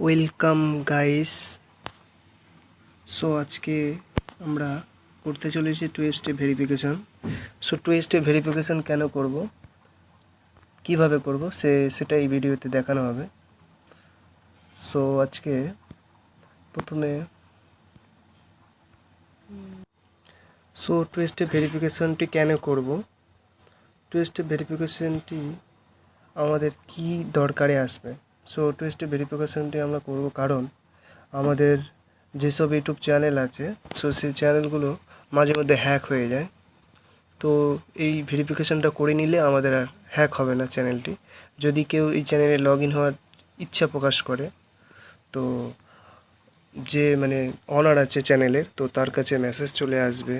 Welcome guys. So আজকে আমরা করতে চলেছি 2 step verification. So 2 step verification কেন করব, কিভাবে করব সেটা এই ভিডিওতে দেখানো হবে। সো আজকে প্রথমে 2 স্টেপ ভেরিফিকেশনটি কেন করব, 2 স্টেপ ভেরিফিকেশনটি আমাদের কি দরকারে আসবে। সো 2 স্টেপ ভেরিফিকেশনটি আমরা করব কারণ আমাদের যেসব ইউটিউব চ্যানেল আছে, সো সেই চ্যানেলগুলো মাঝে মধ্যে হ্যাক হয়ে যায়। তো এই ভেরিফিকেশনটা করে নিলে আমাদের আর হ্যাক হবে না চ্যানেলটি। যদি কেউ এই চ্যানেলে লগ ইন হওয়ার ইচ্ছা প্রকাশ করে, তো যে অনার আছে চ্যানেলের, তো তার কাছে মেসেজ চলে আসবে,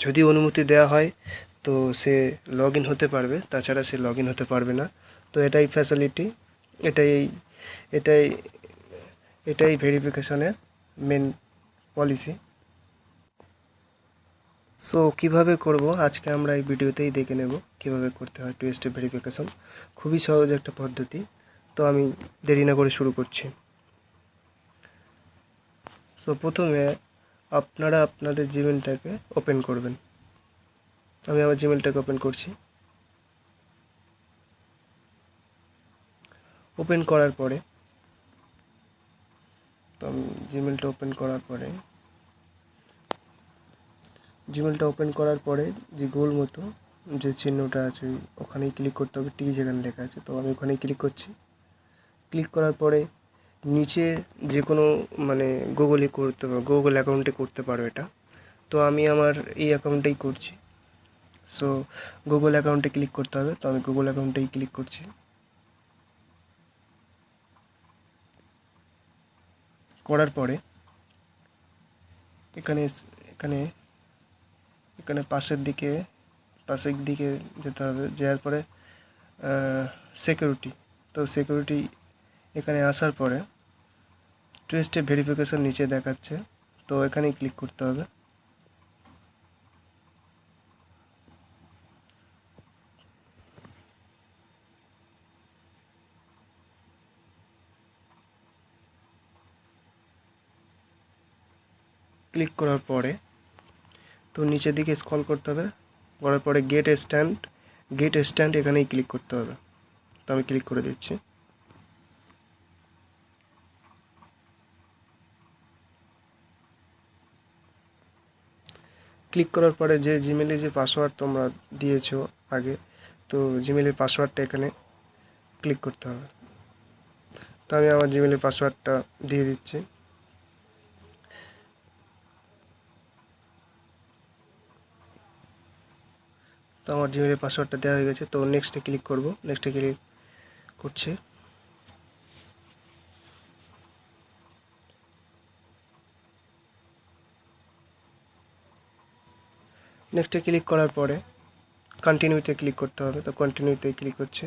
যদি অনুমতি দেওয়া হয় তো সে লগ ইন হতে পারবে, তাছাড়া সে লগ ইন হতে পারবে না। তো এটাই ফ্যাসিলিটি, এটাই এটাই এটাই ভেরিফিকেশনের মেন পলিসি। সো কীভাবে করব আজকে আমরা এই ভিডিওতেই দেখে নেব কীভাবে করতে হয় 2 স্টেপ ভেরিফিকেশন। খুবই সহজ একটা পদ্ধতি। তো আমি দেরি না করে শুরু করছি। সো প্রথমে আপনারা আপনাদের জিমেলটাকে ওপেন করবেন। আমি আমার জিমেলটাকে ওপেন করছি। ওপেন করার পরে তো আমি জিমেলটা ওপেন করার পরে যে গোল মতো যে চিহ্নটা আছে ওখানেই ক্লিক করতে হবে, টি যেখানে লেখা আছে, তো আমি ওখানেই ক্লিক করছি। ক্লিক করার পরে নিচে যে কোনো গুগলে করতে পারো, গুগল অ্যাকাউন্টে করতে পারো এটা। তো আমি আমার এই অ্যাকাউন্টেই করছি। সো গুগল অ্যাকাউন্টে ক্লিক করতে হবে, তো আমি গুগল অ্যাকাউন্টেই ক্লিক করছি। করার পরে এখানে এখানে এখানে পাশের দিকে যেতে হবে। যাওয়ার পরে সিকিউরিটি, তো সিকিউরিটি এখানে আসার পরে 2 স্টেপ ভেরিফিকেশন নিচে দেখাচ্ছে, তো এখানেই ক্লিক করতে হবে। ক্লিক করার পরে তো নিচের দিকে স্ক্রল করতে হবে, করার পরে গেট স্ট্যান্ড এখানেই ক্লিক করতে হবে। তো আমি ক্লিক করে দিচ্ছি। ক্লিক করার পরে যে জিমেলে যে পাসওয়ার্ড তোমরা দিয়েছো আগে, তো জিমেলের পাসওয়ার্ডটা এখানে ক্লিক করতে হবে। তো আমি আমার জিমেলের পাসওয়ার্ডটা দিয়ে দিচ্ছি। তো আমার জিমেলের পাসওয়ার্ডটা দেওয়া হয়ে গেছে। তো নেক্সটে ক্লিক করব, নেক্সটে ক্লিক করছি। নেক্সটে ক্লিক করার পরে কন্টিনিউতে ক্লিক করতে হবে, তো কন্টিনিউতে ক্লিক করছি।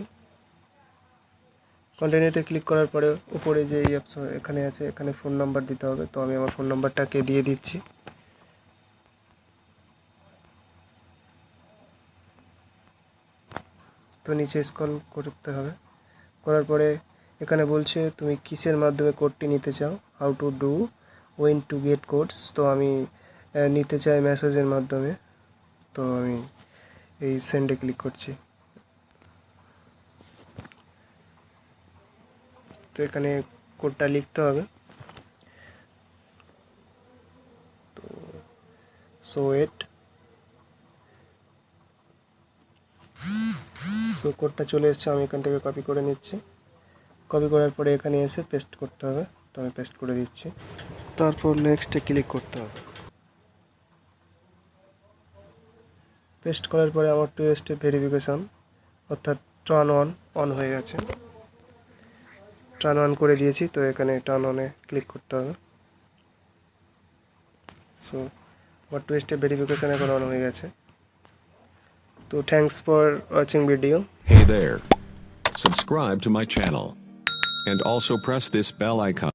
কন্টিনিউতে ক্লিক করার পরে উপরে যে এখানে আছে, এখানে ফোন নাম্বার দিতে হবে, তো আমি আমার ফোন নাম্বারটাকে দিয়ে দিচ্ছি। তো নিচে স্ক্রল করতে হবে, করার পরে এখানে বলছে তুমি কিসের মাধ্যমে কোডটি নিতে চাও, how to do went to get codes. তো আমি নিতে চাই মেসেজের মাধ্যমে, তো আমি এই সেন্ডে ক্লিক করছি। তো এখানে কোডটা লিখতে হবে। তো সো কোডটা চলে এসেছে, আমি এখান থেকে কপি করে নিচ্ছি। কপি করার পরে এখানে এসে পেস্ট করতে হবে, তো আমি পেস্ট করে দিচ্ছি। তারপর নেক্সটে ক্লিক করতে হবে। পেস্ট করার পরে আমার 2 স্টেপ ভেরিফিকেশন অর্থাৎ টার্ন অন হয়ে গেছে। টার্ন অন করে দিয়েছি, তো এখানে টার্ন অনে ক্লিক করতে হবে। সো আমার 2 স্টেপ ভেরিফিকেশন এখন অন হয়ে গেছে। তো thanks for watching video. Hey there. Subscribe to my channel. And also press this bell icon.